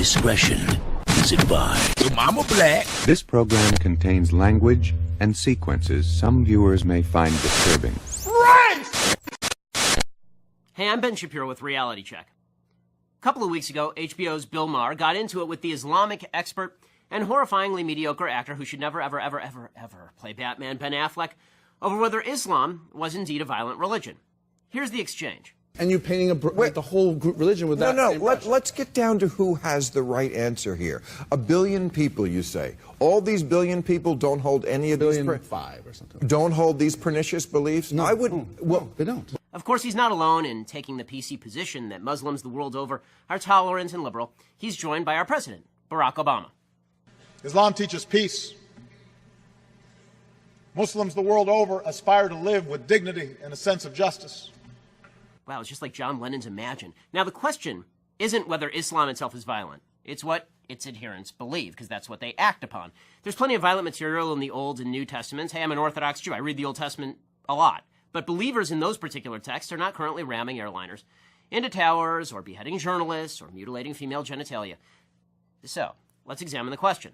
Discretion is advised. Your mama black. This program contains language and sequences some viewers may find disturbing. Right! Hey, I'm Ben Shapiro with Reality Check. A couple of weeks ago, HBO's Bill Maher got into it with the Islamic expert and horrifyingly mediocre actor who should never, ever, ever, ever, ever play Batman, Ben Affleck, over whether Islam was indeed a violent religion. Here's the exchange. And you painting the whole religion with that. No, let's get down to who has the right answer here. 1 billion people, you say. All these billion people don't hold any of these... 1,500,000 or something. Don't hold these pernicious beliefs? No, I wouldn't... Well, they don't. Of course, he's not alone in taking the PC position that Muslims the world over are tolerant and liberal. He's joined by our president, Barack Obama. Islam teaches peace. Muslims the world over aspire to live with dignity and a sense of justice. Wow, it's just like John Lennon's Imagine. Now, the question isn't whether Islam itself is violent. It's what its adherents believe, because that's what they act upon. There's plenty of violent material in the Old and New Testaments. Hey, I'm an Orthodox Jew. I read the Old Testament a lot. But believers in those particular texts are not currently ramming airliners into towers or beheading journalists or mutilating female genitalia. So, let's examine the question.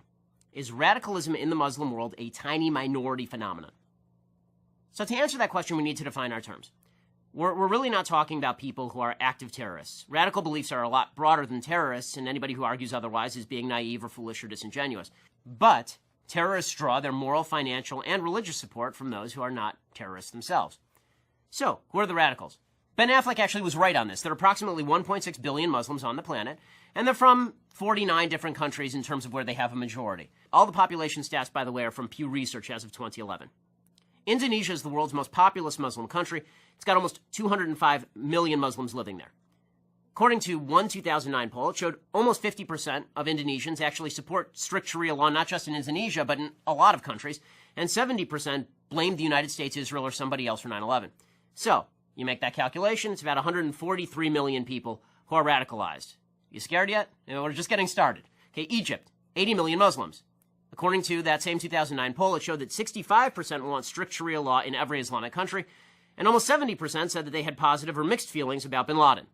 Is radicalism in the Muslim world a tiny minority phenomenon? So to answer that question, we need to define our terms. We're really not talking about people who are active terrorists. Radical beliefs are a lot broader than terrorists, and anybody who argues otherwise is being naive or foolish or disingenuous. But terrorists draw their moral, financial, and religious support from those who are not terrorists themselves. So, who are the radicals? Ben Affleck actually was right on this. There are approximately 1.6 billion Muslims on the planet, and they're from 49 different countries in terms of where they have a majority. All the population stats, by the way, are from Pew Research as of 2011. Indonesia is the world's most populous Muslim country. It's got almost 205 million Muslims living there. According to one 2009 poll, it showed almost 50% of Indonesians actually support strict Sharia law, not just in Indonesia, but in a lot of countries, and 70% blamed the United States, Israel, or somebody else for 9/11. So, you make that calculation, it's about 143 million people who are radicalized. You scared yet? We're just getting started. Okay, Egypt, 80 million Muslims. According to that same 2009 poll, it showed that 65% want strict Sharia law in every Islamic country, and almost 70% said that they had positive or mixed feelings about bin Laden.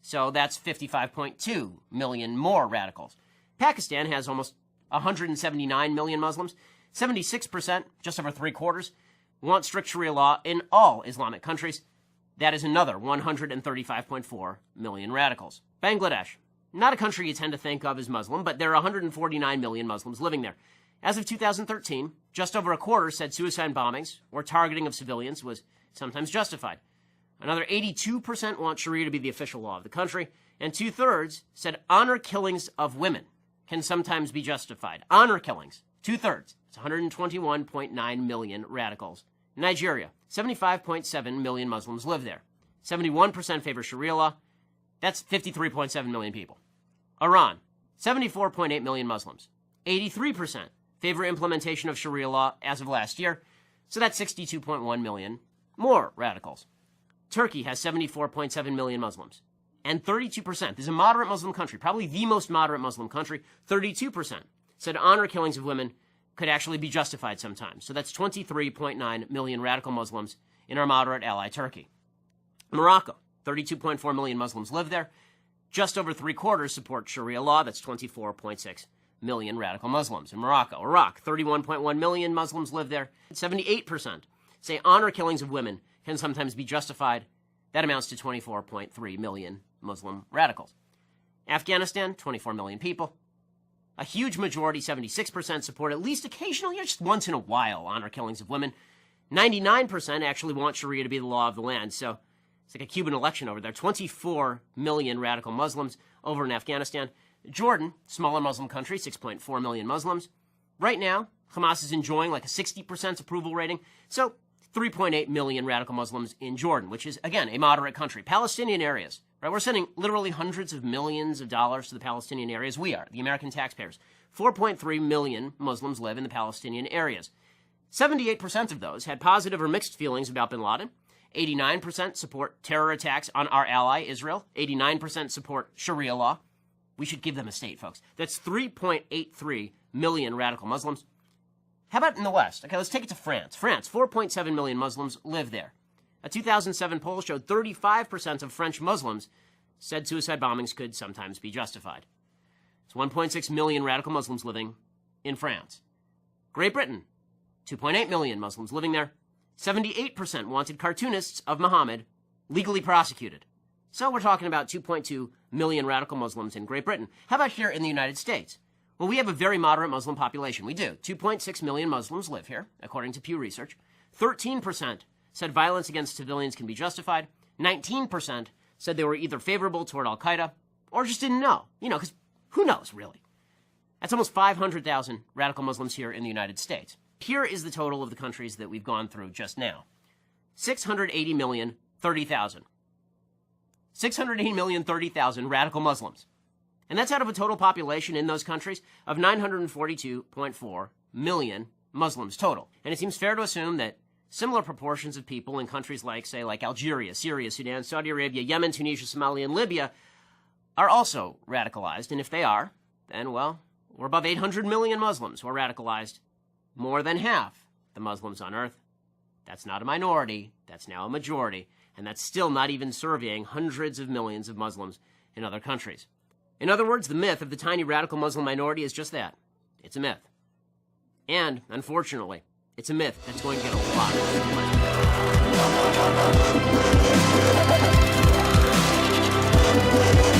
So that's 55.2 million more radicals. Pakistan has almost 179 million Muslims. 76%, just over three-quarters, want strict Sharia law in all Islamic countries. That is another 135.4 million radicals. Bangladesh, not a country you tend to think of as Muslim, but there are 149 million Muslims living there. As of 2013, just over a quarter said suicide bombings or targeting of civilians was sometimes justified. Another 82% want Sharia to be the official law of the country, and 2/3 said honor killings of women can sometimes be justified. Honor killings, 2/3. It's 121.9 million radicals. Nigeria, 75.7 million Muslims live there. 71% favor Sharia law. That's 53.7 million people. Iran, 74.8 million Muslims. 83% favor implementation of Sharia law as of last year. So that's 62.1 million more radicals. Turkey has 74.7 million Muslims. And 32%, this is a moderate Muslim country, probably the most moderate Muslim country, 32% said honor killings of women could actually be justified sometimes. So that's 23.9 million radical Muslims in our moderate ally, Turkey. Morocco, 32.4 million Muslims live there. Just over three-quarters support Sharia law. That's 24.6 million radical Muslims in Morocco. Iraq, 31.1 million Muslims live there. 78% say honor killings of women can sometimes be justified. That amounts to 24.3 million Muslim radicals. Afghanistan, 24 million people. A huge majority, 76%, support at least occasionally, or just once in a while, honor killings of women. 99% actually want Sharia to be the law of the land. So it's like a Cuban election over there. 24 million radical Muslims over in Afghanistan. Jordan, smaller Muslim country, 6.4 million Muslims. Right now, Hamas is enjoying like a 60% approval rating. So 3.8 million radical Muslims in Jordan, which is, again, a moderate country. Palestinian areas, right? We're sending literally hundreds of millions of dollars to the Palestinian areas. We are, the American taxpayers. 4.3 million Muslims live in the Palestinian areas. 78% of those had positive or mixed feelings about bin Laden. 89% support terror attacks on our ally, Israel. 89% support Sharia law. We should give them a state, folks. That's 3.83 million radical Muslims. How about in the West? Okay, let's take it to France. France, 4.7 million Muslims live there. A 2007 poll showed 35% of French Muslims said suicide bombings could sometimes be justified. It's 1.6 million radical Muslims living in France. Great Britain, 2.8 million Muslims living there. 78% wanted cartoonists of Muhammad legally prosecuted. So we're talking about 2.2 million radical Muslims in Great Britain. How about here in the United States? Well, we have a very moderate Muslim population. We do. 2.6 million Muslims live here, according to Pew Research. 13% said violence against civilians can be justified. 19% said they were either favorable toward al-Qaeda or just didn't know. Because who knows, really? That's almost 500,000 radical Muslims here in the United States. Here is the total of the countries that we've gone through just now. 680,030,000. 680,030,000 radical Muslims. And that's out of a total population in those countries of 942.4 million Muslims total. And it seems fair to assume that similar proportions of people in countries like Algeria, Syria, Sudan, Saudi Arabia, Yemen, Tunisia, Somalia, and Libya are also radicalized. And if they are, then, well, we're above 800 million Muslims who are radicalized. More than half the Muslims on earth. That's not a minority. That's now a majority. And that's still not even surveying hundreds of millions of Muslims in other countries. In other words, the myth of the tiny radical Muslim minority is just that. It's a myth. And, unfortunately, it's a myth that's going to get a lot of attention.